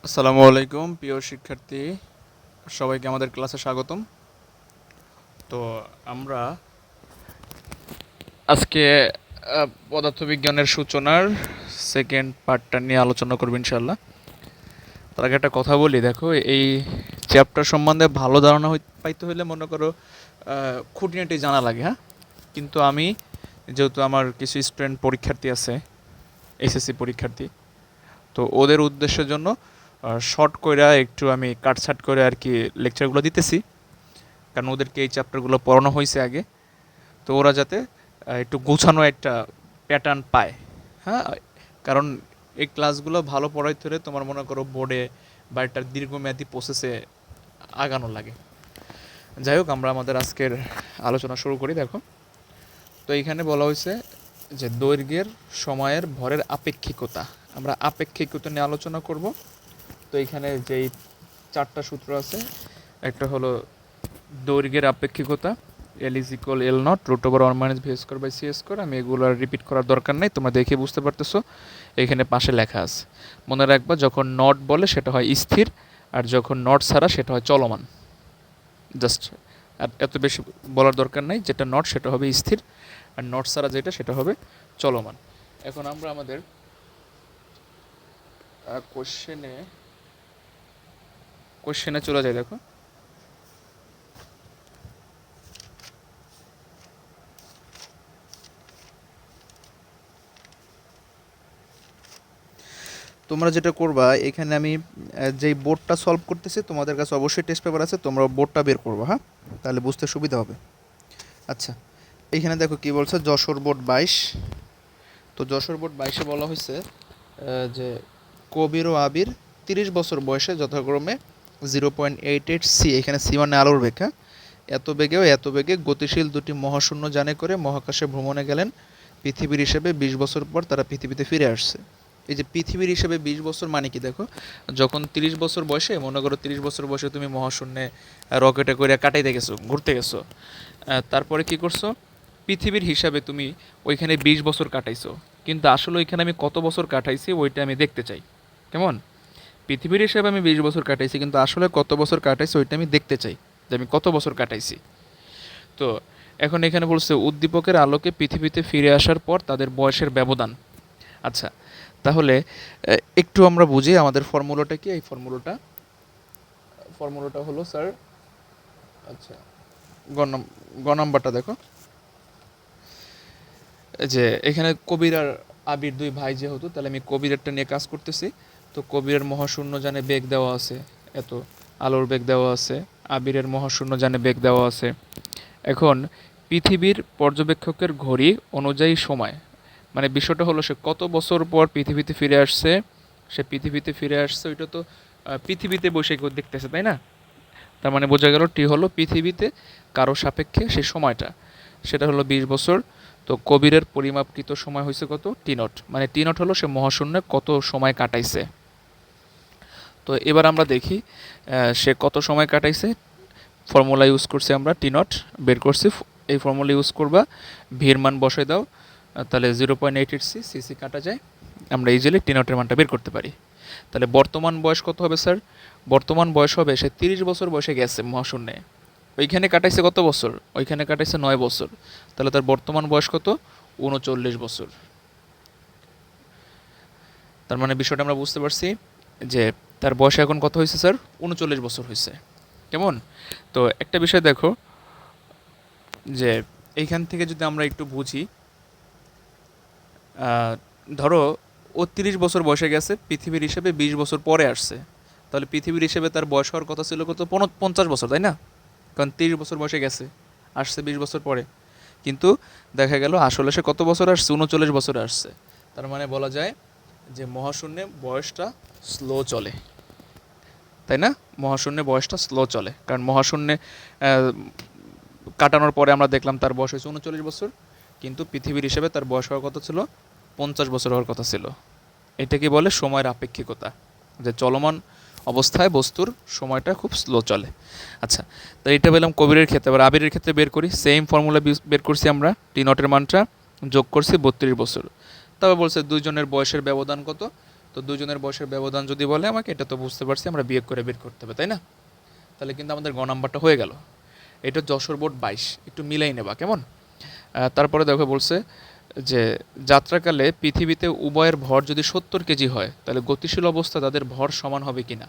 আসসালামু আলাইকুম প্রিয় শিক্ষার্থী, সবাইকে আমাদের ক্লাসে স্বাগতম। তো আমরা আজকে পদার্থবিজ্ঞানের সূচনার সেকেন্ড পার্টটা নিয়ে আলোচনা করব ইনশাল্লাহ। তার আগে একটা কথা বলি, দেখো এই চ্যাপ্টার সম্বন্ধে ভালো ধারণা পাইতে হলে মনে করো খুঁটিনাটি জানা লাগে, হ্যাঁ। কিন্তু আমি যেহেতু আমার কিছু স্টুডেন্ট পরীক্ষার্থী আছে, এসএসসি পরীক্ষার্থী, তো ওদের উদ্দেশ্যের জন্য শর্ট করে একটু আমি কাটছাট করে আর কি লেকচারগুলো দিতেছি, কারণ ওদেরকে এই চ্যাপ্টারগুলো পড়ানো হয়েছে আগে। তো ওরা যাতে একটু গোছানো একটা প্যাটার্ন পায়, হ্যাঁ। কারণ এই ক্লাসগুলো ভালো পড়াইতে হলে তোমার মনে করো বোর্ডে বা একটা দীর্ঘমেয়াদী প্রসেসে আগানো লাগে। যাই হোক, আমরা আমাদের আজকের আলোচনা শুরু করি। দেখো, তো এইখানে বলা হয়েছে যে দৈর্ঘ্যের, সময়ের, ভরের আপেক্ষিকতা। আমরা আপেক্ষিকতা নিয়ে আলোচনা করব। তো এইখানে যেই চারটা সূত্র আছে, একটা হলো দৈর্ঘ্যের আপেক্ষিকতা, L is equal L not root over one minus V square by C square. আমি এগুলো আর রিপিট করার দরকার নেই, তোমরা দেখে বুঝতে পারতেছো, এখানে পাশে লেখা আছে। মনে রাখবা, যখন নট বলে সেটা হয় স্থির, আর যখন নট ছাড়া সেটা হয় চলমান। জাস্ট আর এত বেশি বলার দরকার নেই, যেটা নট সেটা হবে স্থির, আর নট ছাড়া যেটা সেটা হবে চলমান। এখন আমরা আমাদের কোশ্চেনে চলে যাই। দেখো, তোমরা যেটা করবা, এখানে আমি যেই বোর্ডটা সলভ করতেছি, তোমাদের কাছে অবশ্যই টেস্ট পেপার আছে, তোমরা বোর্ডটা বের করবো, হ্যাঁ, তাহলে বুঝতে সুবিধা হবে। আচ্ছা, এইখানে দেখো কি বলছে, যশোর বোর্ড 22। তো যশোর বোর্ড 22-এ বলা হয়েছে যে কবির ও আবির 30 বছর বয়সে যথাক্রমে 0.88 সি, এখানে সি মানে আলোর বেগ, হ্যাঁ, এত বেগে ও এত বেগে গতিশীল দুটি মহাশূন্য যানে করে মহাকাশে ভ্রমণে গেলেন। পৃথিবীর হিসেবে 20 বছর পর তারা পৃথিবীতে ফিরে আসছে। এই যে পৃথিবীর হিসেবে 20 বছর মানে কি, দেখো, যখন 30 বছর বয়সে, মনে করো 30 বছর বয়সে তুমি মহাশূন্যে রকেটে করে কাটাইতে গেছো, ঘুরতে গেছো, তারপরে কি করছো, পৃথিবীর হিসাবে তুমি ওইখানে 20 বছর কাটাইছো, কিন্তু আসলে ওইখানে আমি কত বছর কাটাইছি ওইটা আমি দেখতে চাই। কেমন? পৃথিবীর হিসাবে আমি 20 বছর কাটাইছি, কিন্তু আসলে কত বছর কাটাইছি ওইটা আমি দেখতে চাই, যে আমি কত বছর কাটাইছি। তো এখন এখানে বলছে উদ্দীপকের আলোকে পৃথিবীতে ফিরে আসার পর তাদের বয়সের ব্যবধান। আচ্ছা, তাহলে একটু আমরা বুঝি আমাদের ফর্মুলাটা কি। এই ফর্মুলাটা হলো স্যার, আচ্ছা, গ নাম্বারটা দেখো, যে এখানে কবির আর আবির দুই ভাই যেহেতু, তাহলে আমি কবিরেরটা নিয়ে কাজ করতেছি। তো কবিরের মহাশূন্য জানে বেগ দেওয়া আছে এত, আলোর বেগ দেওয়া আছে, আবিরের মহাশূন্য জানে বেগ দেওয়া আছে। এখন পৃথিবীর পর্যবেক্ষকের ঘড়ি অনুযায়ী সময়, মানে বিষয়টা হলো সে কত বছর পর পৃথিবীতে ফিরে আসছে, সে পৃথিবীতে ফিরে আসছে ওইটা তো পৃথিবীতে বসে কেউ দেখতেছে, তাই না? তার মানে বোঝা গেল টি হলো পৃথিবীতে কারো সাপেক্ষে সেই সময়টা, সেটা হলো 20 বছর। তো কবিরের পরিমাপকৃত সময় হয়েছে কত, টি নট, মানে টি নট হলো সে মহাশূন্যে কত সময় কাটাইছে। তো এবার আমরা দেখি সে কত সময় কাটাইছে। ফর্মুলা ইউজ করছি আমরা, টি নট বের করছি, এই ফর্মুলা ইউজ করবা, ভির মান বসাই দাও, তাহলে 0.88 সিসি কাটা যায়, আমরা ইজিলি টি নটের মানটা বের করতে পারি। তাহলে বর্তমান বয়স কত হবে স্যার? বর্তমান বয়স হবে, সে 30 বছর বয়সে গেছে মহাশূন্যে, ওইখানে কাটাইছে কত বছর, ওইখানে কাটাইছে 9 বছর, তাহলে তার বর্তমান বয়স কত, 39 বছর। তার মানে বিষয়টা আমরা বুঝতে পারছি যে তার বয়স এখন কত হয়েছে স্যার, 39 বছর হয়েছে। কেমন? তো একটা বিষয় দেখো, যে এইখান থেকে যদি আমরা একটু বুঝি, ধরো ও 30 বছর বয়সে গেছে, পৃথিবীর হিসেবে 20 বছর পরে আসছে, তাহলে পৃথিবীর হিসেবে তার বয়স হওয়ার কথা ছিল কত, 50 বছর, তাই না? কারণ 30 বছর বয়সে গেছে, আসছে 20 বছর পরে, কিন্তু দেখা গেল আসলে সে কত বছর আসছে, 39 বছরে আসছে। তার মানে বলা যায় যে মহাশূন্যে বয়সটা স্লো চলে, তাই না? মহাশূন্যে বয়সটা স্লো চলে, কারণ মহাশূন্যে কাটানোর পরে আমরা দেখলাম তার বয়স হয়েছে 39 বছর, কিন্তু পৃথিবীর হিসেবে তার বয়স হওয়ার কথা ছিল 50 বছর হওয়ার কথা ছিল। এটাকে বলে সময়ের আপেক্ষিকতা, যে চলমান অবস্থায় বস্তুর সময়টা খুব স্লো চলে। আচ্ছা, তো এটা বললাম কবিরের ক্ষেত্রে। এবার আবিরের ক্ষেত্রে বের করি, সেম ফর্মুলা বের করছি আমরা, টি নটের মানটা যোগ করছি 32 বছর। তবে বলছে দুইজনের বয়সের ব্যবধান কত, তো দুজনের বয়সের ব্যবধান যদি বলে আমাকে, এটা তো বুঝতে পারছি আমরা বিয়োগ করে বের করতে হবে, তাই না? তাহলে কিন্তু আমাদের গ নাম্বারটা হয়ে গেল। এটা যশোর বোর্ড 22, একটু মিলাই নেবা কেমন। তারপরে দেখো বলছে যে যাত্রাকালে পৃথিবীতে উভয়ের ভর যদি 70 কেজি হয় তাহলে গতিশীল অবস্থা তাদের ভর সমান হবে কিনা।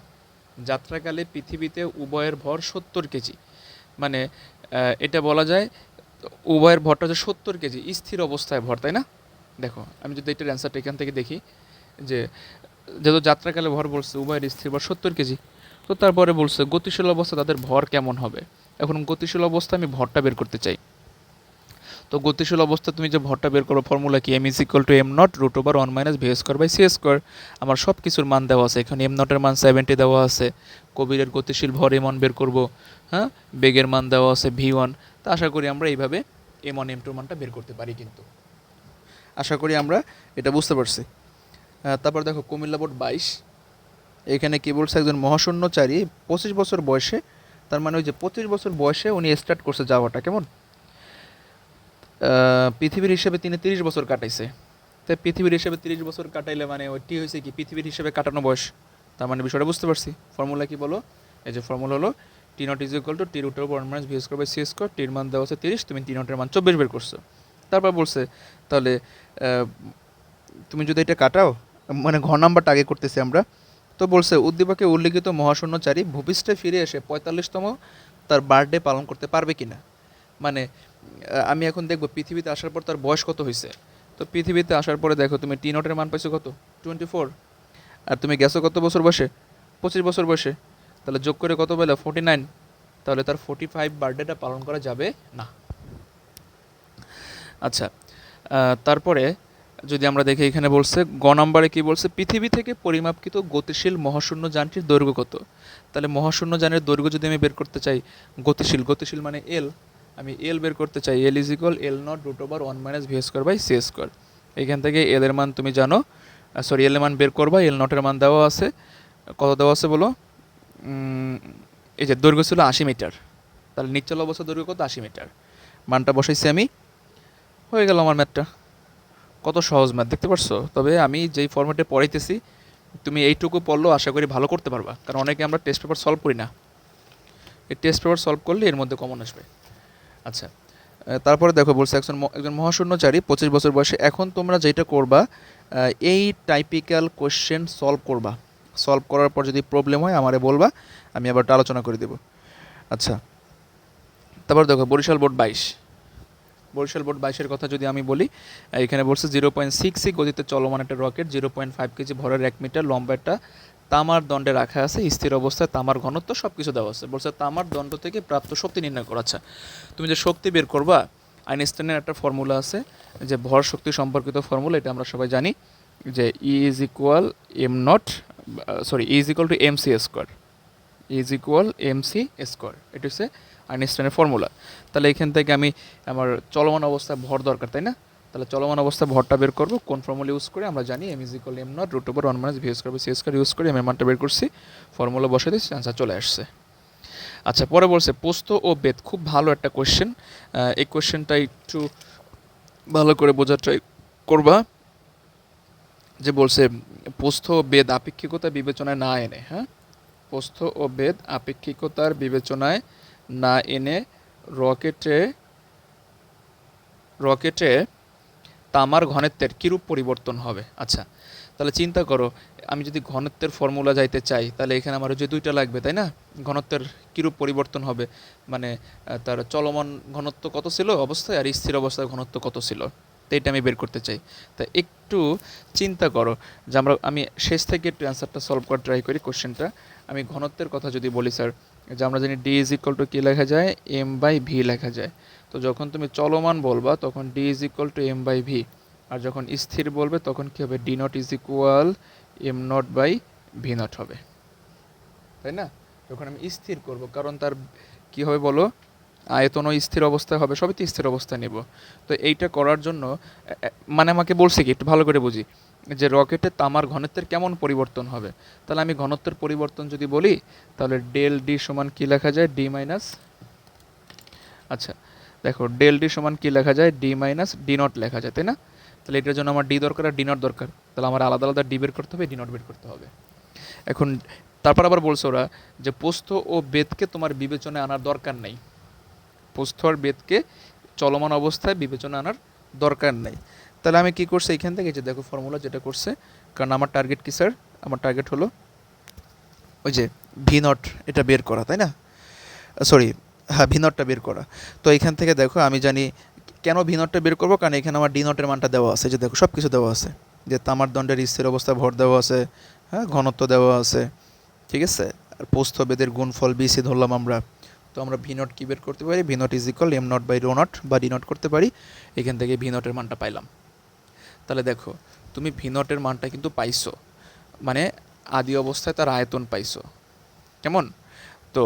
যাত্রাকালে পৃথিবীতে উভয়ের ভর 70 কেজি, মানে এটা বলা যায় উভয়ের ভরটা হচ্ছে 70 কেজি স্থির অবস্থায় ভর, তাই না? দেখো আমি যদি এটার অ্যান্সারটা এখান থেকে দেখি, যে যেহেতু যাত্রাকালে ভর বলছে উভয়ের স্থির ভর 70 কেজি, তো তারপরে বলছে গতিশীল অবস্থা তাদের ভর কেমন হবে। এখন গতিশীল অবস্থা আমি ভরটা বের করতে চাই। তো গতিশীল অবস্থা তুমি যে ভরটা বের করো, ফর্মুলা কি, M is equal to M not root over 1 minus V square by C square. আমার সব কিছুর মান দেওয়া আছে, এখানে এম নটের মান 70 দেওয়া আছে, কবিরের গতিশীল ভর এম1 বের করব, হ্যাঁ, বেগের মান দেওয়া আছে ভি1। তা আশা করি আমরা এইভাবে এম1 এম2 মানটা বের করতে পারি, কিন্তু আশা করি আমরা এটা বুঝতে পারছি। তারপর দেখো কুমিল্লা বোর্ড 22, এখানে কি বলছে, একজন মহাশূন্যচারী 25 বছর বয়সে, তার মানে ওই যে 25 বছর বয়সে উনি স্টার্ট করছে যাওয়াটা, কেমন, পৃথিবীর হিসেবে তিনি 30 বছর কাটাইছে। তাই পৃথিবীর হিসেবে 30 বছর কাটাইলে মানে ওইটি হয়েছে কি পৃথিবীর হিসেবে কাটানো বয়স। তার মানে বিষয়টা বুঝতে পারছি। ফর্মুলা কি বলো, এই যে ফর্মুলা হলো T not is equal to T root over 1 minus V square by C square. টির মান দেওয়া আছে 30, তুমি টি নটের মান 24 বের করছো। তারপর বলছে তাহলে তুমি যদি এটা কাটাও, মানে ঘ নাম্বারটা আগে করতেছি আমরা, তো বলছে উদ্দীপকে উল্লিখিত মহাশূন্যচারী ভূপৃষ্ঠে ফিরে এসে 45তম তার বার্থডে পালন করতে পারবে কিনা। মানে আমি এখন দেখব পৃথিবীতে আসার পর তার বয়স কত হয়েছে। তো পৃথিবীতে আসার পরে দেখো তুমি টি নটের মান পাইছো কত, 24, আর তুমি গেছো কত বছর বয়সে, 25 বছর বয়সে, তাহলে যোগ করে কত পেলে 49। তাহলে তার 45 বার্থডেটা পালন করা যাবে না। আচ্ছা, তারপরে যদি আমরা দেখি এখানে বলছে গ নাম্বারে কি বলছে, পৃথিবী থেকে পরিমাপকৃত গতিশীল মহাশূন্য যানটির দৈর্ঘ্য কত। তাহলে মহাশূন্য যানের দৈর্ঘ্য যদি আমি বের করতে চাই, গতিশীল, গতিশীল মানে এল, আমি এল বের করতে চাই, L is equal L not root over 1 minus V square by C square. এখান থেকে এল এর মান তুমি জানো, সরি এল এর মান বের করবা, এল নটের মান দেওয়া আছে, কত দেওয়া আছে বলো, এই যে দৈর্ঘ্য ছিল 80 মিটার, তাহলে নিশ্চল অবস্থা দৈর্ঘ্য কত, 80 মিটার, মানটা বসাইছি আমি, হয়ে গেল আমার ম্যাথটা। কত সহজ ম্যাথ দেখতে পারছো। তবে আমি যেই ফর্মেটে পড়াইতেছি তুমি এইটুকু পড়লেও আশা করি ভালো করতে পারবা, কারণ অনেকে আমরা টেস্ট পেপার সলভ করি না, এই টেস্ট পেপার সলভ করলে এর মধ্যে কমন আসবে। আচ্ছা, তারপরে দেখো বলছে একজন মহাশূন্যচারী 25 বছর বয়সে, এখন তোমরা যেটা করবা এই টাইপিক্যাল কোশ্চেন সলভ করবা, সলভ করার পর যদি প্রবলেম হয় আমারে বলবা, আমি আবার আলোচনা করে দেব। আচ্ছা, তারপর দেখো বরিশাল বোর্ড 22, বরিশাল বোর্ড 22-এর কথা যদি আমি বলি, এখানে বলছে 0.66 গতিতে চলমান একটা রকেট 0.5 কেজি ভরের 1 মিটার লম্বা একটা তামার দণ্ডে রাখা আছে, স্থির অবস্থায় তামার ঘনত্ব সব কিছু দেওয়া আছে। বলছে তামার দণ্ড থেকে প্রাপ্ত শক্তি নির্ণয় করা। আচ্ছা, তুমি যে শক্তি বের করবা, আইনস্টাইনের একটা ফর্মুলা আছে, যে ভর শক্তি সম্পর্কিত ফর্মুলা, এটা আমরা সবাই জানি, যে E is equal M not, sorry E is equal to M C square, is equal M C square, এটা হচ্ছে আইনস্টাইনের ফর্মুলা। তাহলে এখান থেকে আমি আমার চলমান অবস্থায় ভর দরকার, তাই না? তাহলে চলমান অবস্থায় ভরটা বের করবো কোন ফর্মুলা ইউজ করে, আমরা জানি M is equal M not root over 1 minus V square by C square use করে আমি মানটা বের করছি, ফর্মুলা বসে দিচ্ছি, আনসার চলে আসছে। আচ্ছা, পরে বলছে প্রস্থ ও বেদ, খুব ভালো একটা কোয়েশ্চেন, এই কোয়েশ্চেনটা একটু ভালো করে বোঝার ট্রাই করবা। যে বলছে প্রস্থ ও বেদ আপেক্ষিকতা বিবেচনায় না এনে, হ্যাঁ, প্রস্থ ও বেদ আপেক্ষিকতার বিবেচনায় না এনে রকেটে রকেটে তামার ঘনত্বের কীরূপ পরিবর্তন হবে। আচ্ছা, তাহলে চিন্তা করো, আমি যদি ঘনত্বের ফর্মুলা যাইতে চাই তাহলে এখানে আমার যে দুইটা লাগবে, তাই না? ঘনত্বের কীরূপ পরিবর্তন হবে, মানে তার চলমান ঘনত্ব কত ছিল অবস্থায় আর স্থির অবস্থায় ঘনত্ব কত ছিল, তো এটা আমি বের করতে চাই। তা একটু চিন্তা করো যে আমি শেষ থেকে একটু অ্যান্সারটা সলভ করার ট্রাই করি কোশ্চেনটা। আমি ঘনত্বের কথা যদি বলি স্যার, যে আমরা জানি ডি ইজ ইকুয়াল টু কী লেখা যায়, এম বাই ভি লেখা যায়। তো যখন তুমি চলমান বলবা তখন D is equal to M by V, আর যখন স্থির বলবে তখন কী হবে, D not is equal M not by V not হবে, তাই না? যখন আমি স্থির করব, কারণ তার কী হবে বলো, আয়তনও স্থির অবস্থায় হবে, সবই তো স্থির অবস্থায় নেব। তো এইটা করার জন্য মানে আমাকে বলছে কি একটু ভালো করে বুঝি, যে রকেটে তামার ঘনত্বের কেমন পরিবর্তন হবে। তাহলে আমি ঘনত্বের পরিবর্তন যদি বলি তাহলে ডেল ডি সমান কী লেখা যায়, ডি মাইনাস, আচ্ছা দেখো ডেল ডি সমান কী লেখা যায়, ডি মাইনাস ডি নট লেখা যায়, তাই না? তাহলে এটার জন্য আমার ডি দরকার আর ডি নট দরকার, তাহলে আমার আলাদা আলাদা ডি বের করতে হবে, ডি নট বের করতে হবে। এখন তারপর আবার বলছে ওরা যে প্রস্থ ও বেদকে তোমার বিবেচনায় আনার দরকার নেই, প্রস্থ আর বেদকে চলমান অবস্থায় বিবেচনা আনার দরকার নেই। তাহলে আমি কি করছি এখান থেকে, যে দেখো ফর্মুলা যেটা করছে, কারণ আমার টার্গেট কি স্যার, আমার টার্গেট হলো ওই যে ভি নট এটা বের করা, তাই না, সরি হ্যাঁ ভি নটটা বের করা। তো এখান থেকে দেখো আমি জানি কেন ভি নটটা বের করবো, কারণ এখানে আমার ডি নটের মানটা দেওয়া আছে, যে দেখো সব কিছু দেওয়া আছে, যে তামার দণ্ডের স্থির অবস্থা ভর দেওয়া আছে, হ্যাঁ ঘনত্ব দেওয়া আছে, ঠিক আছে, আর প্রস্থবেদের গুণফল বিসি ধরলাম আমরা। তো আমরা ভি নট কী বের করতে পারি, V naught is equal M not by rho naught বা ডি নট করতে পারি, এখান থেকে ভি নটের মানটা পাইলাম। তাহলে দেখো তুমি ভি নটের মানটা কিন্তু পাইছো, মানে আদি অবস্থায় তার আয়তন পাইছো, কেমন। তো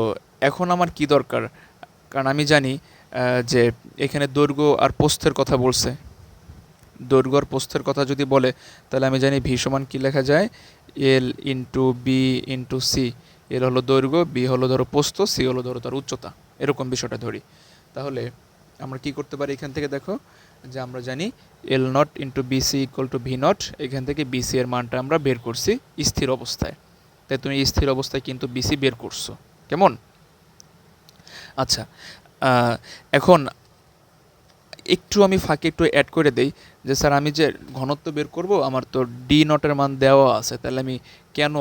এখন আমার কি দরকার, কারণ আমি জানি যে এখানে দৈর্ঘ্য আর প্রস্থের কথা বলছে, দৈর্ঘ্য আর প্রস্থের কথা যদি বলে তাহলে আমি জানি ভি সমান কী লেখা যায়, এল ইন্টু বি ইন্টু সি। এল হলো দৈর্ঘ্য, বি হলো ধরো প্রস্থ, সি হলো ধরো তার উচ্চতা, এরকম বিষয়টা ধরি। তাহলে আমরা কি করতে পারি এখান থেকে, দেখো যে আমরা জানি L not into BC equal to V not, এখান থেকে বিসি এর মানটা আমরা বের করছি স্থির অবস্থায়, তাই তুমি স্থির অবস্থায় কিন্তু বিসি বের করছো, কেমন। আচ্ছা এখন একটু আমি ফাঁকে একটু অ্যাড করে দেই, যে স্যার আমি যে ঘনত্ব বের করব আমার তো ডি নটের মান দেওয়া আছে, তাহলে আমি কেন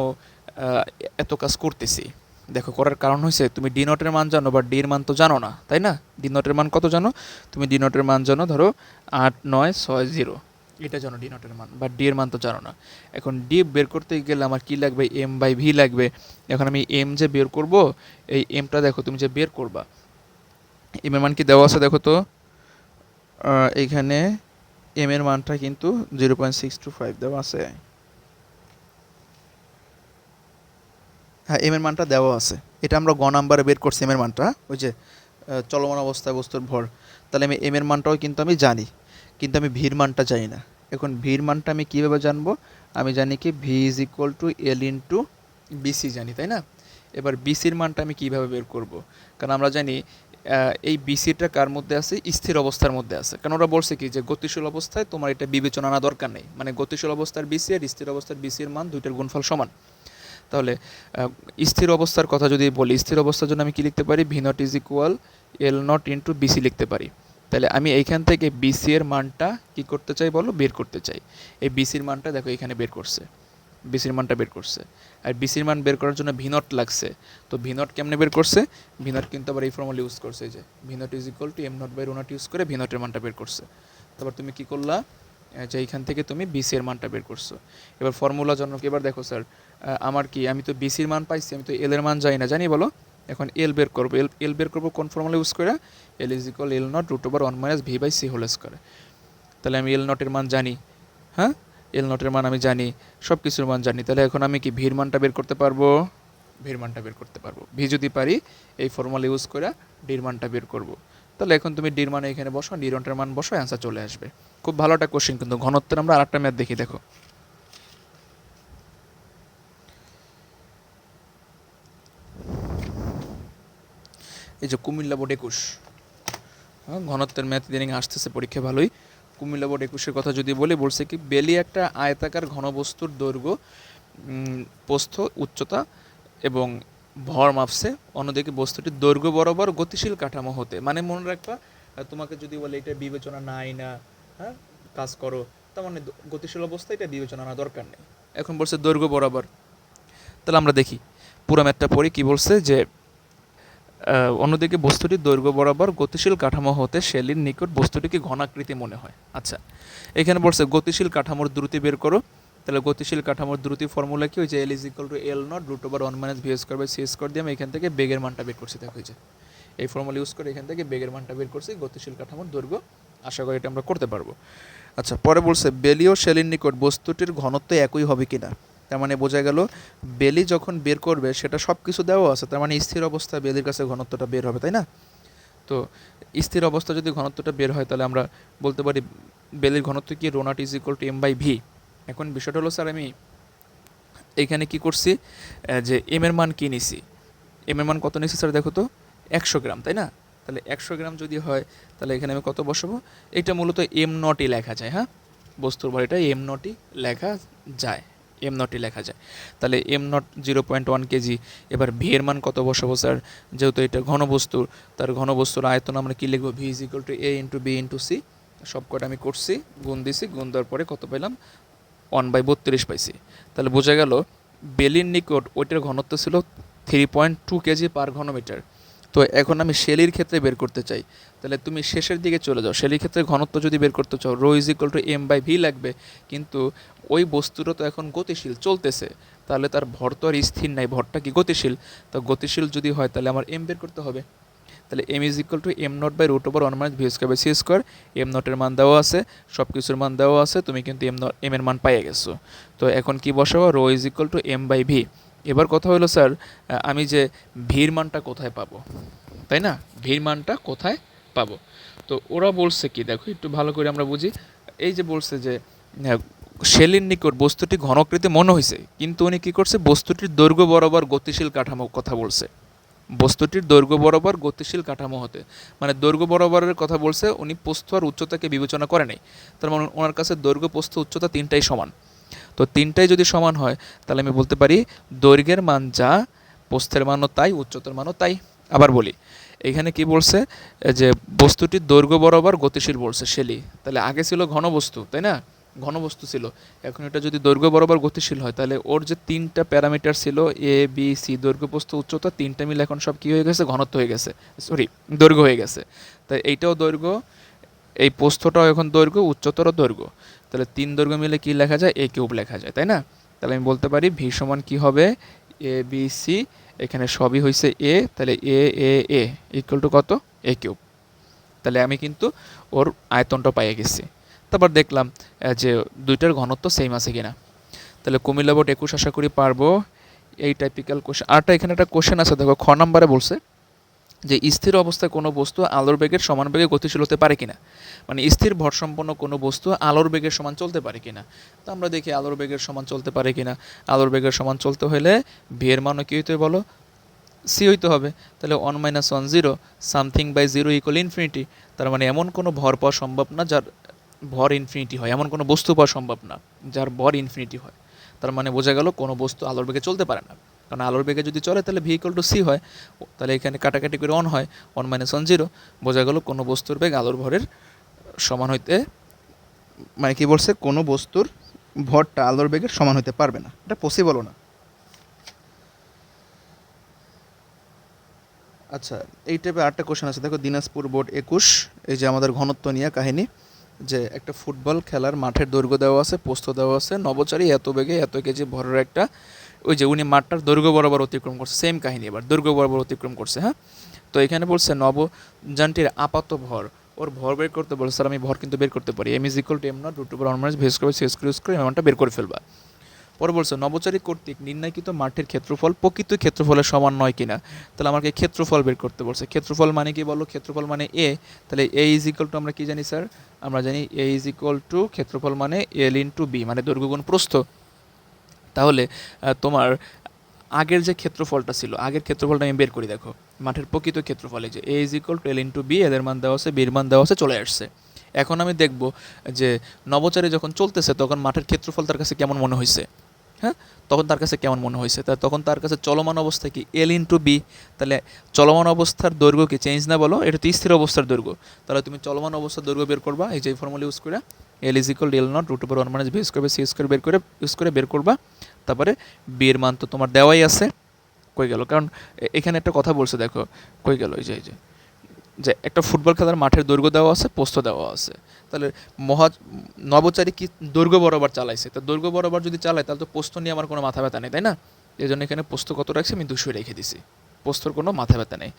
এত কাজ করতেছি। দেখো করার কারণ হয়েছে তুমি ডি নটের মান জানো বা ডির মান তো জানো না, তাই না। ডি নটের মান কত জানো তুমি, ডি নটের মান জানো ধরো 8960, এটা জানো ডি নটের মান, বা ডি এর মান তো জানো না। এখন ডি বের করতে গেলে আমার কি লাগবে, এম বাই ভি লাগবে। এখন আমি এম যে বের করব, এই এমটা দেখো তুমি যে বের করবা, এম এর মান কি দেওয়া আছে দেখো তো, এইখানে এম এর মানটা কিন্তু 0.625 দেওয়া আছে, হ্যাঁ এম এর মানটা দেওয়া আছে, এটা আমরা গ নাম্বারে বের করছি এম এর মানটা, ওই যে চলমান অবস্থায় বস্তুর ভর। তাহলে আমি এম এর মানটাও কিন্তু আমি জানি, কিন্তু আমি ভির মানটা জানি না। এখন ভির মানটা আমি কীভাবে জানবো, আমি জানি কি V is equal to L into B C জানি, তাই না। এবার বিসির মানটা আমি কীভাবে বের করব, কারণ আমরা জানি এই বিসিটা কার মধ্যে আছে, স্থির অবস্থার মধ্যে আছে। কারণ ওরা বলছে কি যে গতিশীল অবস্থায় তোমার এটা বিবেচনা আনা দরকার নেই, মানে গতিশীল অবস্থার বিসি আর স্থির অবস্থার বিসির মান দুইটার গুণফল সমান। তাহলে স্থির অবস্থার কথা যদি বলি, স্থির অবস্থার জন্য আমি কি লিখতে পারি, V naught is equal L not into B C লিখতে পারি। তাহলে আমি এইখান থেকে বিসি এর মানটা কি করতে চাই বলো, বের করতে চাই। এই বিসির মানটা দেখো এখানে বের করছে, বিসির মানটা বের করছে, আর বিসির মান বের করার জন্য ভি নট লাগছে। তো ভি নট কেমনে বের করছে, ভি নট কিন্তু আবার এই ফর্মুলা ইউজ করছে, যে V naught is equal to M not by rho naught use করে ভি নটের মানটা বের করছে। তারপর তুমি কি করলা, যে এইখান থেকে তুমি বিসি এর মানটা বের করছো। এবার ফর্মুলা জন্য এবার দেখো স্যার আমার কি, আমি তো বিসির মান পাইছি, আমি তো এল এর মান জানি না, জানি বলো। এখন এল বের করবো, এল বের করবো কোন ফর্মুলা ইউজ করে, L is equal L not root over 1 minus V by C whole square. তাহলে আমি এল নটের মান জানি, হ্যাঁ এল নটের মান আমি জানি, সব কিছুর মান জানি। তাহলে এখন আমি কি ভির মানটা বের করতে পারবো, ভির মানটা বের করতে পারবো। ভি যদি পারি এই ফর্মুলা ইউজ করে ডির মানটা বের করবো। তাহলে এখন তুমি ডির মানে এখানে বসো, ডি নটের মান বসো, অ্যান্সার চলে আসবে। খুব ভালো একটা কোশ্চেন কিন্তু। ঘনত্বের আমরা আরেকটা ম্যাথ দেখি, দেখো এই যে কুমিল্লা বোর্ড 21, হ্যাঁ ঘনত্বের ম্যাথ ইদানিং আসতেছে পরীক্ষা ভালোই। কুমিল্লা বোর্ড 21-এর কথা যদি বলি, বলছে কি বেলি একটা আয়তাকার ঘনবস্তুর দৈর্ঘ্য, প্রস্থ, উচ্চতা এবং ভর মাপছে, অন্যদিকে বস্তুটির দৈর্ঘ্য বরাবর গতিশীল কাঠামো হতে, মানে মনে রাখবা তোমাকে যদি বলে এটা বিবেচনা নাই না, হ্যাঁ কাজ করো, তার মানে গতিশীল অবস্থায় এটা বিবেচনা না দরকার নেই। এখন বলছে দৈর্ঘ্য বরাবর, তাহলে আমরা দেখি পুরো ম্যাথটা পড়ি। কি বলছে যে অন্যদিকে বস্তুটির দৈর্ঘ্য বরাবর গতিশীল কাঠামো হতে শেলির নিকট বস্তুটিকে ঘনাকৃতি মনে হয়। আচ্ছা এখানে বলছে গতিশীল কাঠামোর দ্রুতি বের করো। তাহলে গতিশীল কাঠামোর দ্রুতি ফর্মুলা কি, ওই যে L is equal to L not root over 1 minus V square by C square দিয়ে আমি এখান থেকে বেগের মানটা বের করছি। দেখো যে এই ফর্মুলা ইউজ করে এখান থেকে বেগের মানটা বের করছি, গতিশীল কাঠামোর দৈর্ঘ্য। আশা করি এটা আমরা করতে পারবো। আচ্ছা পরে বলছে বেলি ও শেলির নিকট বস্তুটির ঘনত্ব একই হবে কিনা। তার মানে বোঝা গেল বেলি যখন বের করবে সেটা সব কিছু দেওয়া আছে, তার মানে স্থির অবস্থায় বেলির কাছে ঘনত্বটা বের হবে, তাই না। তো স্থির অবস্থা যদি ঘনত্বটা বের হয় তাহলে আমরা বলতে পারি বেলির ঘনত্ব কি, rho not is equal to M by V. এখন বিষয়টা হলো স্যার আমি এইখানে কি করছি, যে এম এর মান কি নিছি, এম এর মান কত নিছি স্যার দেখো তো 100 গ্রাম, তাই না। তাহলে 100 গ্রাম যদি হয় তাহলে এখানে আমি কত বসাবো, এটা মূলত এম নটই লেখা যায়, হ্যাঁ বস্তুর ভর এটা এম নটই লেখা যায়, এম নটই লেখা যায়। তাহলে এম নট 0.1 কেজি। এবার ভি এর মান কত বসাবো স্যার? যেহেতু এটা ঘনবস্তুর, তার ঘনবস্তুর আয়তন আমরা কী লিখবো? V is equal to A into B into C. সব কটা আমি করছি, গুণ দিছি, গুণ দেওয়ার পরে কত পেলাম? 1/32 পাইছি। তাহলে বোঝা গেল বেলির নিকট ওইটার ঘনত্ব ছিল 3.2 কেজি পার ঘনমিটার। তো এখন আমি শেলির ক্ষেত্রে বের করতে চাই। তাহলে তুমি শেষের দিকে চলে যাও, শেলির ক্ষেত্রে ঘনত্ব যদি বের করতে চাও, rho is equal to M by V লাগবে। কিন্তু ওই বস্তুটা তো এখন গতিশীল চলতেছে, তাহলে তার ভর তো আর স্থির নাই, ভরটা কি গতিশীল। তো গতিশীল যদি হয় তাহলে আমার এম বের করতে হবে। তাহলে M is equal to M not by root over 1 minus V square by C square. M নটের মান দেওয়া আছে, সব কিছুর মান দেওয়া আছে, তুমি কিন্তু এম এর মান পাইয়ে গেছো। তো এখন কি বসাবো? Rho is equal to M by V. এবার কথা হলো স্যার, আমি যে ভির মানটা কোথায় পাবো, তাই না? ভির মানটা কোথায় পাবো? তো ওরা বলছে কি, দেখো একটু ভালো করে আমরা বুঝি। এই যে বলছে যে শেলির নিকট বস্তুটি ঘনকৃতি মনে হয়েছে, কিন্তু উনি কী করছে? বস্তুটির দৈর্ঘ্য বরাবর গতিশীল কাঠামো কথা বলছে। বস্তুটির দৈর্ঘ্য বরাবর গতিশীল কাঠামো হতে, মানে দৈর্ঘ্য বরাবরের কথা বলছে, উনি প্রস্থ আর উচ্চতাকে বিবেচনা করে নাই। তার মানে ওনার কাছে দৈর্ঘ্য, প্রস্থ, উচ্চতা তিনটাই সমান। তো তিনটাই যদি সমান হয় তাহলে আমি বলতে পারি দৈর্ঘ্যের মান যা, প্রস্থের মানও তাই, উচ্চতার মানও তাই। আবার বলি, এখানে কি বলছে? যে বস্তুটির দৈর্ঘ্য বরাবর গতিশীল বলছে শেলি। তাহলে আগে ছিল ঘনবস্তু, তাই না? ঘনবস্তু ছিল, এখন এটা যদি দৈর্ঘ্য বরাবর গতিশীল হয় তাহলে ওর যে তিনটা প্যারামিটার ছিল, এ বি সি, দৈর্ঘ্য, প্রস্থ, উচ্চতা, তিনটা মিলে এখন সব কী হয়ে গেছে? ঘনত্ব হয়ে গেছে, সরি দৈর্ঘ্য হয়ে গেছে। তাই এইটাও দৈর্ঘ্য, এই প্রস্থটাও এখন দৈর্ঘ্য, উচ্চতারও দৈর্ঘ্য। তাহলে তিন দৈর্ঘ্য মিলে কি লেখা যায়? এ কিউব লেখা যায়, তাই না? তাহলে আমি বলতে পারি ভি সমান কী হবে? এ বি সি, এখানে সবই হয়েছে এ, তাহলে এ এ এ ইকুয়াল টু কত? এ কিউব। তাহলে আমি কিন্তু ওর আয়তনটা পাইয়ে গেছি। তারপর দেখলাম যে দুইটার ঘনত্ব সেম আছে কিনা। তাহলে কুমিল্লা বোর্ড 21 আশা করি পারবো। এই টাইপিক্যাল কোশ্চেন। আরটা এখানে একটা কোশ্চেন আছে, দেখো খ নাম্বারে বলছে যে স্থির অবস্থায় কোনো বস্তু আলোর বেগের সমান বেগে গতিশীল হতে পারে কিনা, মানে স্থির ভরসম্পন্ন কোনো বস্তু আলোর বেগের সমান চলতে পারে কিনা। তো আমরা দেখি আলোর বেগের সমান চলতে পারে কিনা। আলোর বেগের সমান চলতে হলে ভি এর মানও কী হইতে বলো? সি হইতে হবে। তাহলে 1 - 1 0 সামথিং বাই 0 ইকুয়াল ইনফিনিটি। তার মানে এমন কোনো ভর পাওয়া সম্ভব না যার ভর ইনফিনিটি হয়, এমন কোনো বস্তু পাওয়া সম্ভব না যার ভর ইনফিনিটি হয়। তার মানে বোঝা গেল কোনো বস্তু আলোর বেগে চলতে পারে না, কারণ আলোর বেগে যদি চলে তাহলে ভি ইকুয়াল টু সি হয়। তাহলে এখানে কাটাকাটি করে 1 হয়, 1 - 1 0। বোঝা গেল কোনো বস্তুর বেগ আলোর ভরের সমান হইতে, মানে কি বলছে? কোনো বস্তুর ভরটা আলোর বেগের সমান হতে পারবে না, এটা পসিবলও না। আচ্ছা, এই টাইপের আরেকটা কোশ্চেন আছে, দেখো দিনাজপুর বোর্ড 21। এই যে আমাদের ঘনত্ব নিয়ে কাহিনী, যে একটা ফুটবল খেলার মাঠের দৈর্ঘ্য দেওয়া আছে, প্রস্থ দেওয়া আছে, নভোচারী এত বেগে এত কেজি ভরের একটা, ওই যে উনি মাঠটার দৈর্ঘ্য বরাবর অতিক্রম করছে, সেম কাহিনী এবার দৈর্ঘ্য বরাবর অতিক্রম করছে। হ্যাঁ, তো এখানে বলছে নবযানটির আপাত ভর, ওর ভর বের করতে বলছে। স্যার আমি ভর কিন্তু বের করতে পারি, M is equal to M not root over 1 minus V square C square, এমনটা বের করে ফেলবা। পরে বলছে নভোচারী কর্তৃক নির্ণয়কৃত মাঠের ক্ষেত্রফল প্রকৃত ক্ষেত্রফলের সমান নয় কিনা। তাহলে আমাকে ক্ষেত্রফল বের করতে বলছে। ক্ষেত্রফল মানে কি বলো? ক্ষেত্রফল মানে এ। তাহলে এ ইজ ইকুয়াল টু আমরা কি জানি স্যার? আমরা জানি এ ইজ ইকুয়াল টু ক্ষেত্রফল মানে এল ইন্টু বি, মানে দৈর্ঘ্য গুণ প্রস্থ। তাহলে তোমার আগের যে ক্ষেত্রফলটা ছিল, আগের ক্ষেত্রফলটা আমি বের করি। দেখো মাঠের প্রকৃত ক্ষেত্রফলে যে A is equal to L into B, এদের মান দেওয়া আছে, বির মান দেওয়া আছে, চলে আসছে। এখন আমি দেখব যে নভোচারী যখন চলতেছে তখন মাঠের ক্ষেত্রফল তার কাছে কেমন মনে হয়েছে। হ্যাঁ, তখন তার কাছে কেমন মনে হয়েছে? তখন তার কাছে চলমান অবস্থা কি? এল ইন্টু বি। তাহলে চলমান অবস্থার দৈর্ঘ্য কি চেঞ্জ না বলো? এটা তো স্থির অবস্থার দৈর্ঘ্য। তাহলে তুমি চলমান অবস্থার দৈর্ঘ্য বের করবা, এই যে ফর্মুলা ইউজ করে, L is equal L not root over 1 minus V square by C square use করে বের করবা। তারপরে বি এর মান তো তোমার দেওয়াই আছে, কই গেল? কারণ এখানে একটা কথা বলছে, দেখো কই গেল? এই যে যে একটা ফুটবল খেলার মাঠের দৈর্ঘ্য দেওয়া আছে, প্রস্থ দেওয়া আছে। তাহলে নভোচারী কি দৈর্ঘ্য বরাবর চালাইছে, তো দৈর্ঘ্য বরাবর যদি চালায় তাহলে তো প্রস্থ নিয়ে আমার কোনো মাথা ব্যথা নেই, তাই না? এই জন্য এখানে প্রস্থ কত রাখছি? আমি 200 রেখে দিছি, প্রস্থর কোনো মাথা ব্যথা নেই।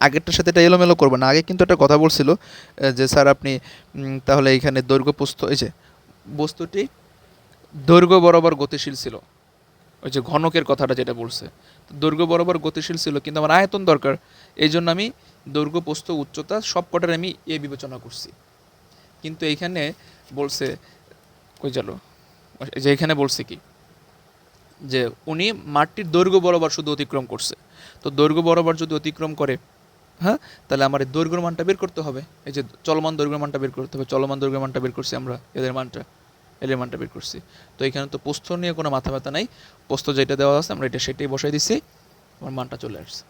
আগেরটার সাথে এটা এলোমেলো করবো না। আগে কিন্তু একটা কথা বলছিল যে স্যার আপনি তাহলে এইখানে দৈর্ঘ্য প্রস্থ, এই যে বস্তুটি দৈর্ঘ্য বরাবর গতিশীল ছিল, ওই যে ঘনকের কথাটা যেটা বলছে, দৈর্ঘ্য বরাবর গতিশীল ছিল, কিন্তু আমার আয়তন দরকার। এই জন্য আমি দৈর্ঘ্য, প্রস্থ, উচ্চতা সব কটার আমি এ বিবেচনা করছি। কিন্তু এইখানে বলছে, কই গেল? যে এখানে বলছে কি, যে উনি মাঠটির দৈর্ঘ্য বরাবর শুধু অতিক্রম করছে। তো দৈর্ঘ্য বরাবর যদি অতিক্রম করে, হ্যাঁ, তাহলে আমার এই দৈর্ঘ্যের মানটা বের করতে হবে। এই যে চলমান দৈর্ঘ্যের মানটা বের করতে হবে, চলমান দৈর্ঘ্যের মানটা বের করছি আমরা, এদের মানটা এলের মানটা বের করছি। তো এখানে তো প্রস্থ নিয়ে কোনো মাথা ব্যথা নাই, প্রস্থ যেটা দেওয়া আছে আমরা এটা সেটাই বসাই দিছি, আমার মানটা চলে আসছে।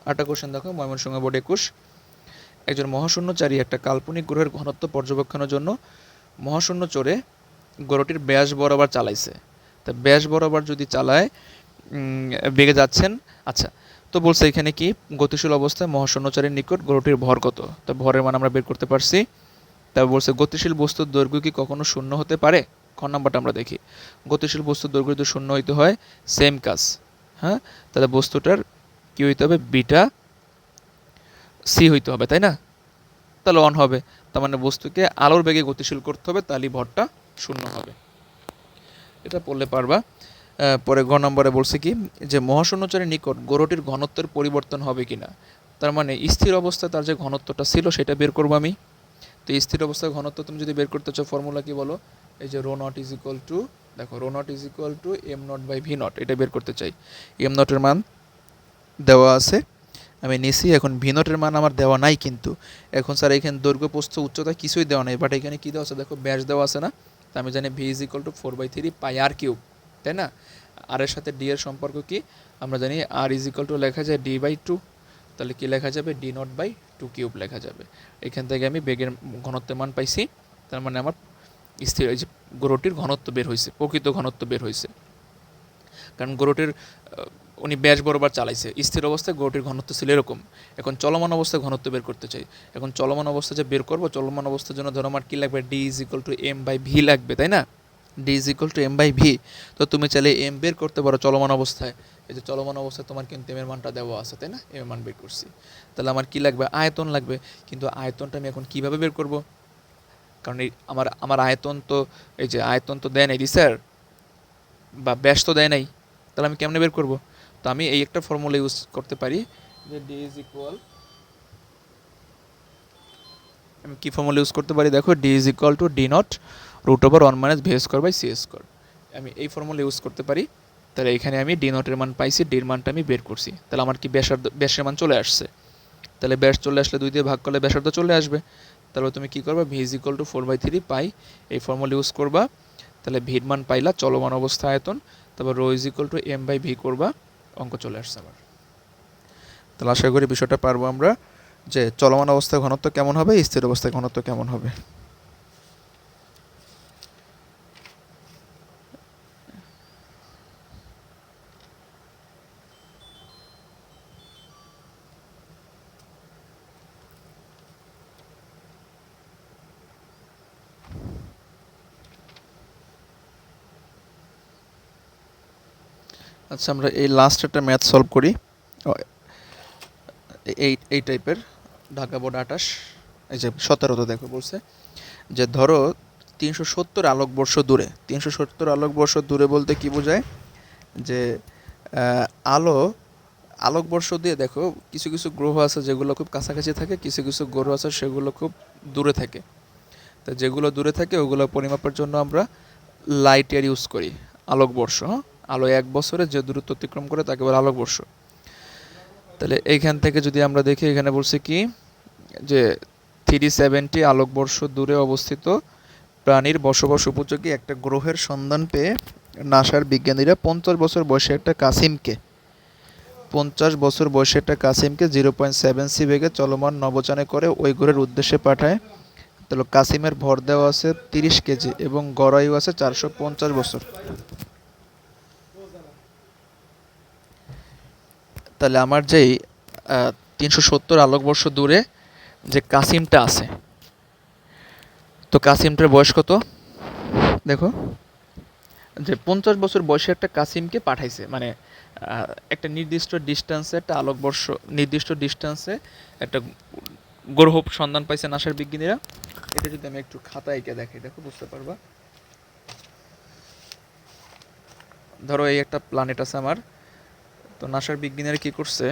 8টা কোশ্চেন দেখো, ময়মনসিংহ বোর্ড 21। একজন মহাশূন্যচারী একটা কাল্পনিক গ্রহের ঘনত্ব পর্যবেক্ষণের জন্য মহাশূন্য চড়ে গ্রহটির ব্যাস বরাবর চালাইছে। তা ব্যাস বরাবর যদি চালায় বেগে যাচ্ছেন। আচ্ছা, তো বলছে এখানে কি গতিশীল অবস্থায় মহাশূন্যচারীর নিকট গ্রহটির ভর কত? তা ভরের মান আমরা বের করতে পারছি। তারপর বলছে গতিশীল বস্তুর দৈর্ঘ্য কি কখনো শূন্য হতে পারে? খ নাম্বারটা আমরা দেখি। গতিশীল বস্তুর দৈর্ঘ্য যদি শূন্য হইতে হয়, সেম কাজ, হ্যাঁ, তাহলে বস্তুটার কি হইতে হবে? বিটা সি হইতে হবে, তাই না? তাহলে অন হবে, তার মানে বস্তুকে আলোর বেগে গতিশীল করতে হবে, তাহলে ভরটা শূন্য হবে। এটা পড়লে পারবা। পরে ঘ নম্বরে বলছে কি যে মহাশূন্যচারীর নিকট গ্রহটির ঘনত্বের পরিবর্তন হবে কিনা। তার মানে স্থির অবস্থায় তার যে ঘনত্বটা ছিল সেটা বের করবো আমি। তো স্থির অবস্থায় ঘনত্ব তুমি যদি বের করতে চাও, ফর্মুলা কি বলো? এই যে rho not is equal to, দেখো rho not is equal to M not by V not, এটা বের করতে চাই। এম নটের মান দেওয়া আছে, আমি নিছি। এখন ভি নটের মান আমার দেওয়া নাই, কিন্তু এখন স্যার এখানে দৈর্ঘ্য প্রস্থ উচ্চতা কিছুই দেওয়া নাই, বাট এখানে কী দেওয়া আছে দেখো, ব্যাস দেওয়া আছে না? তো আমি জানি V is equal to 4/3 pi R cube, তাই না? আর এর সাথে ডি এর সম্পর্ক কি আমরা জানি, আর ইজ ইকুয়াল টু লেখা যায় ডি বাই টু, তাহলে কি লেখা যাবে? D naught by two cube লেখা যাবে। এখান থেকে আমি বেগের ঘনত্বের মান পাইছি, তার মানে আমার স্থির এই যে গ্রহটির ঘনত্ব বের হয়েছে, প্রকৃত ঘনত্ব বের হয়েছে। কারণ গ্রহটির উনি ব্যাস বরাবর চালাইছে, স্থির অবস্থায় গ্রহটির ঘনত্ব ছিল এরকম। এখন চলমান অবস্থায় ঘনত্ব বের করতে চাই। এখন চলমান অবস্থা যে বের করবো, চলমান অবস্থার জন্য ধরো আমার কী লাগবে? D is equal to M by V লাগবে, তাই না? D is equal to M by V. তো তুমি চাইলে এম বের করতে পারো চলমান অবস্থায়। এই যে চলমান অবস্থায় তোমার কিন্তু এম এর মানটা দেওয়া আছে, তাই না? এম এর মান বের করছি। তাহলে আমার কী লাগবে? আয়তন লাগবে। কিন্তু আয়তনটা আমি এখন কীভাবে বের করব? কারণ এই আমার আয়তন তো, এই যে আয়তন তো দেয় নাই দি স্যার, বা ব্যাস তো দেয় নাই, তাহলে আমি কেমনে বের করব? তো আমি এই একটা ফর্মুলা ইউজ করতে পারি যে ডি ইজ ইকুয়াল, আমি কী ফর্মুলা ইউজ করতে পারি দেখো, D is equal to D naught root over 1 - V square by C square. আমি এই ফর্মুলা ইউজ করতে পারি। তাহলে এখানে আমি ডি নটের মান পাইছি, ডির মানটা আমি বের করছি। তাহলে আমার কি ব্যাসের মান চলে আসছে। তাহলে ব্যাস চলে আসলে 2 দিয়ে ভাগ করলে ব্যাসার্ধ চলে আসবে। তাহলে তুমি কী করবা? ভি ইজ ইকুয়াল টু 4/3 পাই, এই ফর্মুলা ইউজ করবা। তাহলে ভির মান পাইলা চলমান অবস্থা আয়তন, তারপর rho is equal to M by V করবা, অঙ্ক চলে আসছে আমার। তাহলে আশা করি বিষয়টা পারবো আমরা, যে চলমান অবস্থায় ঘনত্ব কেমন হবে, স্থির অবস্থায় ঘনত্ব কেমন হবে। আচ্ছা, আমরা এই লাস্ট একটা ম্যাথ সলভ করি, এই টাইপের। ঢাকা বোর্ড 28, এই যে 17 দেখো বলছে যে ধরো 370 আলোকবর্ষ দূরে, 370 আলোকবর্ষ দূরে বলতে কি বোঝায়? যে আলোকবর্ষ দিয়ে দেখো কিছু কিছু গ্রহ আছে যেগুলো খুব কাছাকাছি থাকে, কিছু কিছু গ্রহ আছে সেগুলো খুব দূরে থাকে। তো যেগুলো দূরে থাকে ওগুলো পরিমাপের জন্য আমরা লাইট ইয়ার ইউজ করি, আলোকবর্ষ। আলো 1 বছরে যে দূরত্ব অতিক্রম করে তাকে বলে আলোকবর্ষ। তাহলে এইখান থেকে যদি আমরা দেখি, এখানে বলছে কি যে 370 আলোকবর্ষ দূরে অবস্থিত প্রাণীর বসবাস উপযোগী একটা গ্রহের সন্ধান পেয়ে নাসার বিজ্ঞানীরা 50 বছর বয়সে একটা কাসিমকে 0.7 সি বেগে চলমান নভোযানে করে ওই গ্রহের উদ্দেশ্যে পাঠায়। তাহলে কাসিমের ভর দেওয়া আছে 30 কেজি এবং গড় আয়ু আছে 450 বছর। তাহলে আমার যেই 370 আলোকবর্ষ দূরে যে কাসিমটা আছে, তো কাসিমটার বয়স কত দেখো, যে 50 বছর বয়সে একটা কাসিমকে পাঠাইছে, মানে একটা নির্দিষ্ট ডিস্টেন্সে, একটা আলোকবর্ষ নির্দিষ্ট ডিস্টেন্সে একটা গ্রহ সন্ধান পাইছে নাসার বিজ্ঞানীরা। এটা যদি আমি একটু খাতায় এঁকে দেখাই, দেখো বুঝতে পারবা। ধরো এই একটা প্ল্যানেট আছে আমার, তো নাসার বিজ্ঞানীরা কি করছে,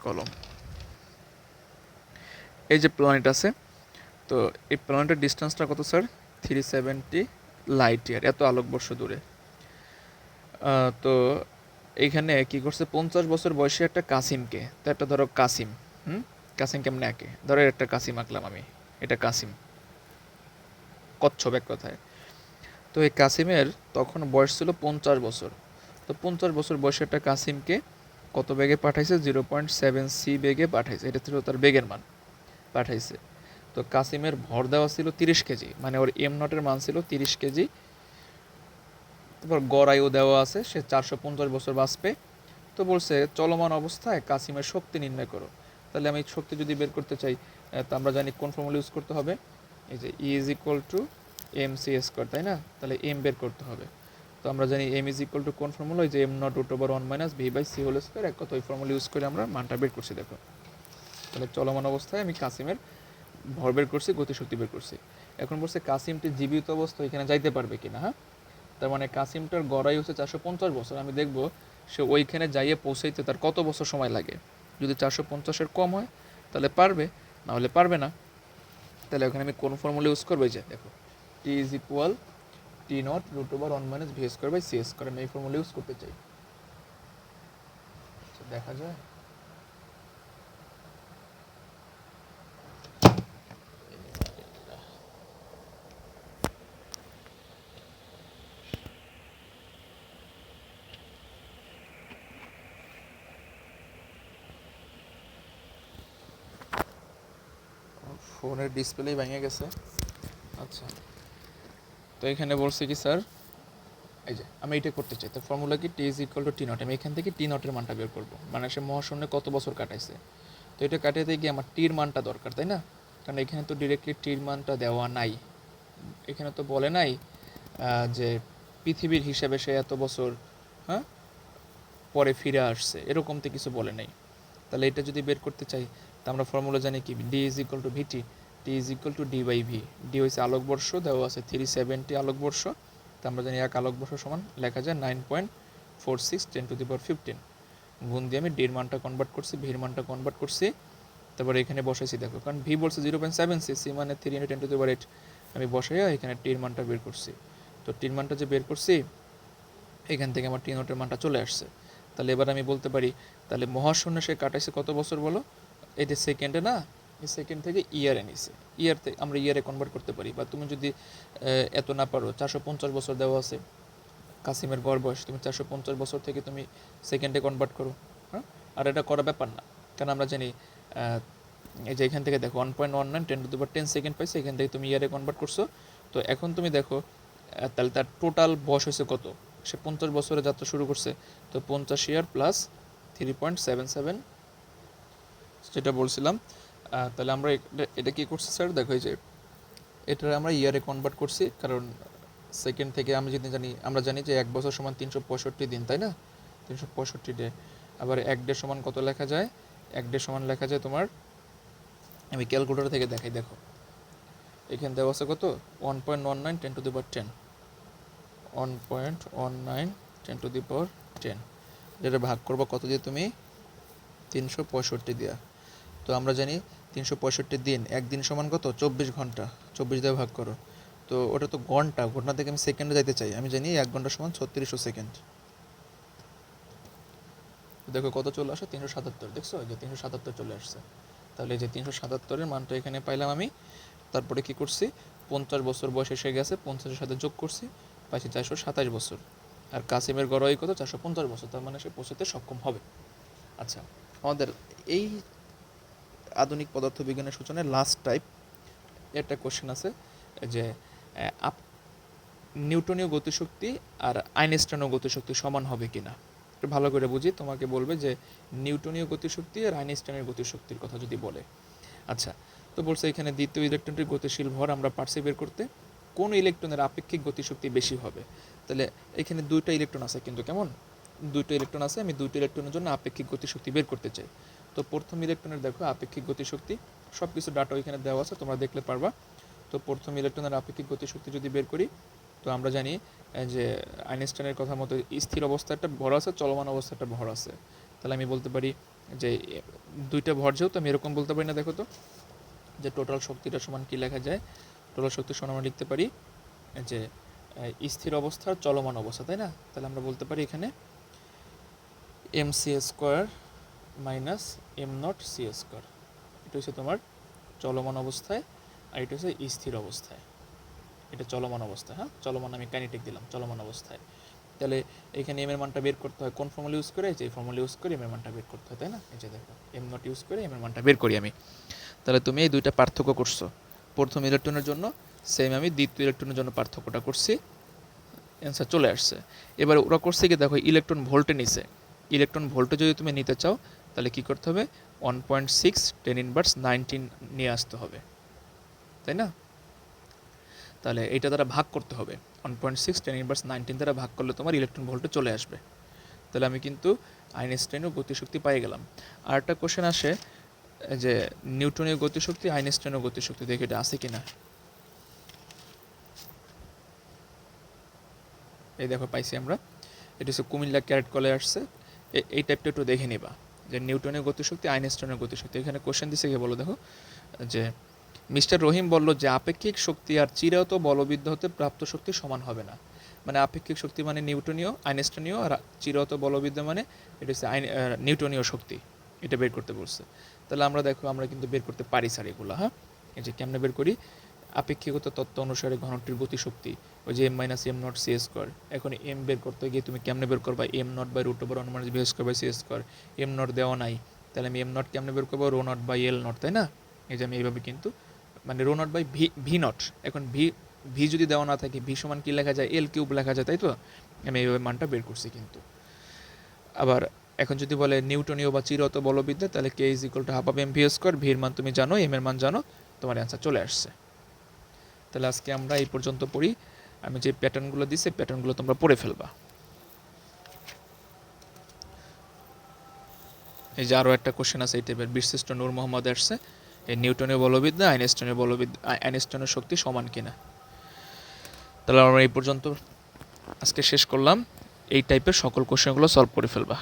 কলম, এই যে প্ল্যানেট আছে, তো এই প্ল্যানেটের ডিস্টেন্সটা কত স্যার? 370 লাইট ইয়ার, এত আলোকবর্ষ দূরে। তো এইখানে কি করছে, 50 বছর বয়সী একটা কাসিমকে, তো একটা ধরো কাসিম, কাসিম কেমনে আঁকে? ধরো একটা কাসিম আঁকলাম আমি, এটা কাসিম, কচ্ছপ এক কথায়। তো এই কাসিমের তখন বয়স ছিল 50 বছর। তো 50 বছর বয়সে একটা কাসিমকে কত বেগে পাঠাইছে? 0.7 সি বেগে পাঠাইছে, এটা ছিল তার বেগের মান, পাঠাইছে। তো কাসিমের ভর দেওয়া ছিল 30 কেজি, মানে ওর এম নটের মান ছিল 30 কেজি। তারপর গড় আয়ু দেওয়া আছে, সে 450 বছর বাঁচবে। তো বলছে চলমান অবস্থায় কাসিমের শক্তি নির্ণয় করো। তাহলে আমি শক্তি যদি বের করতে চাই, তো আমরা জানি কোন ফর্মুলা ইউজ করতে হবে, এই যে E is equal to M C square, তাই না? তাহলে এম বের করতে হবে। তো আমরা জানি এম ইজ ইকুয়াল টু কোন ফর্মুলা, যে M not root over 1 - V by C whole square, এক কথা ওই ফর্মুলা ইউজ করে আমরা মানটা বের করছি। দেখো, তাহলে চলমান অবস্থায় আমি কাসিমের ভর বের করছি, গতিশক্তি বের করছি। এখন বলছে কাসিমটি জীবিত অবস্থা এখানে যাইতে পারবে কিনা। হ্যাঁ, তার মানে কাসিমটার গড়াই হচ্ছে 450 বছর। আমি দেখব সে ওইখানে যাইয়ে পৌঁছাইতে তার কত বছর সময় লাগে। যদি 450-এর কম হয় তাহলে পারবে, না হলে পারবে না। তাহলে ওখানে আমি কোন ফর্মুলা ইউজ করবো? যে দেখো, T is equal T not root over 1 - V by C square. আমি এই ফর্মুলা ইউজ করতে চাই। দেখা যায় ফোনের ডিসপ্লে ভেঙে গেছে। আচ্ছা, তো এখানে বলছে কি স্যার, এই যে আমি এটা করতে চাই। তো ফর্মুলা কি? T is equal to T not. আমি এখান থেকে টি নটের মানটা বের করবো, মানে সে মহাশূন্যে কত বছর কাটাইছে। তো এটা কাটাতে গিয়ে আমার টির মানটা দরকার, তাই না? কারণ এখানে তো ডিরেক্টলি টির মানটা দেওয়া নাই, এখানে তো বলে নাই যে পৃথিবীর হিসাবে সে এত বছর, হ্যাঁ, পরে ফিরে আসছে, এরকম তো কিছু বলে নাই। তাহলে এটা যদি বের করতে চাই, তা আমরা ফর্মুলা জানি কি? D is equal to V T, T is equal to D by V. D হয়েছে আলোকবর্ষ, দেওয়া আছে 370 আলোকবর্ষ। তো আমরা জানি 1 আলোকবর্ষ সমান লেখা যায় 9.46 10⁻15। গুণ দিয়ে আমি ডির মানটা কনভার্ট করছি, ভির মানটা কনভার্ট করছি, তারপরে এখানে বসাইছি। দেখো, কারণ ভি বলছে 0.7 সি মানে 3 × 10⁻8, আমি বসাইয়া এখানে টির মানটা বের করছি। তো টির মানটা যে বের করছি, এখান থেকে আমার টি নটের মানটা চলে আসছে। তাহলে এবার আমি বলতে পারি, তাহলে মহাশূন্যে সে কাটাইছে কত বছর বলো? এটা সেকেন্ডে না, এই সেকেন্ড থেকে ইয়ারে নিছে। ইয়ার থেকে আমরা ইয়ারে কনভার্ট করতে পারি, বা তুমি যদি এত না পারো, 450 বছর দেওয়া আছে কাসিমের গড় বয়স, তুমি 450 বছর থেকে তুমি সেকেন্ডে কনভার্ট করো। হ্যাঁ, আর এটা করা ব্যাপার না, কারণ আমরা জানি এই যে এখান থেকে দেখো 1.19 10⁻10 সেকেন্ড পাইছে, এখান থেকে তুমি ইয়ারে কনভার্ট করছো। তো এখন তুমি দেখো তাহলে তার টোটাল বয়স হয়েছে কত? সে 50 বছরে যাত্রা শুরু করছে। তো 50 ইয়ার প্লাস 3.77, যেটা বলছিলাম। তাহলে আমরা এটা কি করছি স্যার? দেখো, এই যে এটা আমরা ইয়ারে কনভার্ট করছি, কারণ সেকেন্ড থেকে আমরা জানি যে 1 বছর সমান 365 দিন, তাই না? 365 ডে। আবার 1 ডে সমান কত লেখা যায়? 1 ডে সমান লেখা যায় তোমার, আমি ক্যালকুলেটর থেকে দেখাই। দেখো, এখানে দেওয়া আছে কত? 1.19 10⁻10, 1.19 10⁻10, যেটা ভাগ করবো কত দিয়ে? তুমি 365 দিয়া। তো আমরা জানি 365 দিন, একদিন সমান কত? 24 ঘন্টা। 24 দিয়ে ভাগ করো। তো ওটা তো ঘন্টা, ঘন্টা থেকে আমি সেকেন্ডে যাইতে চাই। আমি জানি 1 ঘন্টা সমান 3600 সেকেন্ড। দেখো কত চলে আসে? 377। দেখছো যে 377 চলে আসছে। তাহলে এই যে 377-এর মানটা এখানে পাইলাম আমি। তারপরে কি করছি? 50 বছর বয়স এসে গেছে, 50-এর সাথে যোগ করছি, পাইছি 427 বছর। আর কাসিমের গড়াই কত? 450 বছর। তার মানে সে পৌঁছতে সক্ষম হবে। আচ্ছা, আমাদের এই আধুনিক পদার্থবিজ্ঞানের সূচনায় লাস্ট টাইপ একটা কোশ্চেন আছে, যে নিউটনীয় গতিশক্তি আর আইনস্টাইনীয় গতিশক্তি সমান হবে কিনা। একটু ভালো করে বুঝি, তোমাকে বলবে যে নিউটনীয় গতিশক্তি আর আইনস্টাইনের গতিশক্তির কথা যদি বলে। আচ্ছা, তো বলছে এখানে দ্বিতীয় ইলেকট্রনটির গতিশীল ভর আমরা পারছি বের করতে, কোন ইলেকট্রনের আপেক্ষিক গতিশক্তি বেশি হবে। তাহলে এখানে 2টা ইলেকট্রন আছে, কিন্তু কেমন? 2টা ইলেকট্রন আছে, আমি 2টা ইলেকট্রনের জন্য আপেক্ষিক গতিশক্তি বের করতে চাই। তো প্রথম ইলেকট্রনের দেখো আপেক্ষিক গতিশক্তি, সব কিছু ডাটা ওইখানে দেওয়া আছে, তোমরা দেখলে পারবা। তো প্রথম ইলেকট্রনের আপেক্ষিক গতিশক্তি যদি বের করি, তো আমরা জানি যে আইনস্টাইনের কথা মতো স্থির অবস্থা একটা ভর আছে, চলমান অবস্থা একটা ভর আছে। তাহলে আমি বলতে পারি যে 2টা ভর, যেহেতু আমি এরকম বলতে পারি না। দেখো তো, যে টোটাল শক্তিটা সমান কি লেখা যায়? টোটাল শক্তি সমান আমরা লিখতে পারি যে স্থির অবস্থার চলমান অবস্থা, তাই না? তাহলে আমরা বলতে পারি এখানে mc² - m0 c²। এটা হচ্ছে তোমার চলমান অবস্থায়, আর এটা হচ্ছে স্থির অবস্থায়। এটা চলমান অবস্থায়, হ্যাঁ চলমান, আমি কাইনেটিক দিলাম চলমান অবস্থায়। তাহলে এখানে এম এর মানটা বের করতে হয় কোন ফর্মুলা ইউজ করে, যে ফর্মুলা ইউজ করে এম এর মানটা বের করতে হয়, তাই না? এই যে দেখো এম নট ইউজ করে এম এর মানটা বের করি আমি। তাহলে তুমি এই দুইটা পার্থক্য করছো, প্রথম ইলেকট্রনের জন্য সেম, আমি দ্বিতীয় ইলেকট্রনের জন্য পার্থক্যটা করছি, অ্যান্সার চলে আসছে। এবার ওরা করছে কি দেখো, ইলেকট্রন ভোল্টে নিছে, ইলেকট্রন ভোল্টে যদি তুমি নিতে চাও তাহলে কি করতে হবে, 1.6 10⁻19 নিয়ে আসতে হবে, তাই না? তাহলে এইটা দ্বারা ভাগ করতে হবে, 1.6 10⁻19 দ্বারা ভাগ করলে তোমার ইলেকট্রন ভোল্টে চলে আসবে। তাহলে আমি কিন্তু আইনস্টাইনের গতিশক্তি পেয়ে গেলাম। আর একটা কোশ্চেন আসে যে নিউটনীয় গতিশক্তি আইনস্টাইনের গতিশক্তি, দেখে এটা আছে কিনা। এই দেখো পাইছি আমরা, এটা হচ্ছে কুমিল্লা ক্যারেট কলে আসছে। এই টাইপটা একটু দেখে নিবা যে নিউটনের গতিশক্তি আইনস্টাইনের গতিশক্তি। এখানে কোশ্চেন দিছে কি বলো দেখো, যে মিস্টার রহিম বলল যে আপেক্ষিক শক্তি আর চিরায়ত বলবিদ্য হতে প্রাপ্ত শক্তি সমান হবে না। মানে আপেক্ষিক শক্তি মানে নিউটনীয় আইনস্টাইনীয়, আর চিরায়ত বলবিদ্য মানে এটা হচ্ছে নিউটনীয় শক্তি, এটা বের করতে বলছে। তাহলে আমরা দেখো আমরা কিন্তু বের করতে পারি স্যার এগুলো, হ্যাঁ এই যে কেমনে বের করি, আপেক্ষিকতা তত্ত্ব অনুসারে ঘনকটির গতিশক্তি ওই যে m-m0 c²। এখন এম বের করতে গিয়ে তুমি কেমনে বের করবা, m0/√1 - v² এম নট দেওয়া নাই, তাহলে আমি এম নট কেমনে বের করবো, ρ0/L0, তাই না? এই যে আমি এইভাবে কিন্তু মানে ρ0/v0। এখন ভি যদি দেওয়া না থাকে, ভি সমান কি লেখা যায়, L³ লেখা যায়, তাই তো? আমি এইভাবে মানটা বের করছি কিন্তু। আবার এখন যদি বলে নিউটনীয় বা চিরায়ত বলবিদ্যা, তাহলে k = ½ mv², ভির মান তুমি জানো, এম এর মান জানো, তোমার অ্যান্সার চলে আসছে। তাহলে আজকে আমরা এই পর্যন্ত পড়ি, আমি যে প্যাটার্নগুলো দিছি প্যাটার্নগুলো তোমরা পড়ে ফেলবা। এই যে আরও একটা কোশ্চেন আছে এই টাইপের, বীরশ্রেষ্ঠ নূর মোহাম্মদ আসছে, এই নিউটনীয় বলবিদ্যা আইনস্টাইনের শক্তি সমান কিনা। তাহলে আমরা এই পর্যন্ত আজকে শেষ করলাম, এই টাইপের সকল কোশ্চেনগুলো সলভ করে ফেলবা।